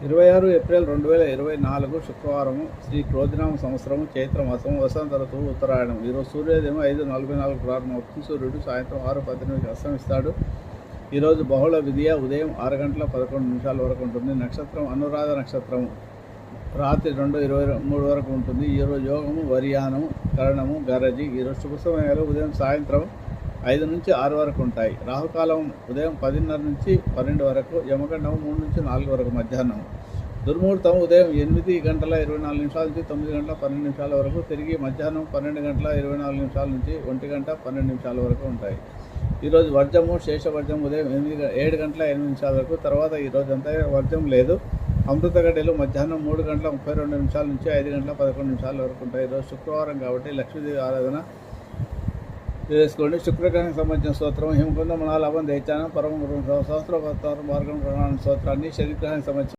26 April 2024 శుక్రవారము శ్రీ క్రోధినామ సంవత్సరము చైత్రమాసము వసంత ఋతువు ఉత్తరాయణం. ఈరోజు సూర్యోదయం 5:44 ప్రారంభమవుతుంది. సూర్యుడు సాయంత్రం 6:18 అస్తమిస్తాడు. ఈరోజు బహుళ విధియ ఉదయం 6:11 వరకు ఉంటుంది. నక్షత్రం అనురాధ నక్షత్రము రాత్రి 2:23 వరకు ఉంటుంది. ఈరోజు యోగము వర్యానము కరణము గరజి. ఈరోజు శుభ సమయాలు ఉదయం సాయంత్రం 5 నుంచి 6 వరకు ఉంటాయి. రాహుకాలం ఉదయం 10:30 నుంచి 12 వరకు, యమగండం 3 నుంచి 4 వరకు మధ్యాహ్నం. దుర్ముహూర్తం ఉదయం 8:24 నుంచి 9:12 వరకు, తిరిగి మధ్యాహ్నం 12:24 నుంచి 1:12 వరకు ఉంటాయి. ఈరోజు వర్జము శేషవర్జం ఉదయం 7:08 వరకు, తర్వాత ఈరోజు అంతా వర్జం లేదు. అమృత గడియలు మధ్యాహ్నం 3:32 నుంచి 5:11 వరకు ఉంటాయి. ఈరోజు శుక్రవారం కాబట్టి లక్ష్మీదేవి ఆరాధన చేసుకోండి. శుక్రగ్రహానికి సంబంధించిన స్తోత్రం హిమకుంద మనాలాభం దైత్యానం పరమ గురు సహస్ర మార్గం స్తోత్రాన్ని, శనిగ్రహానికి సంబంధించిన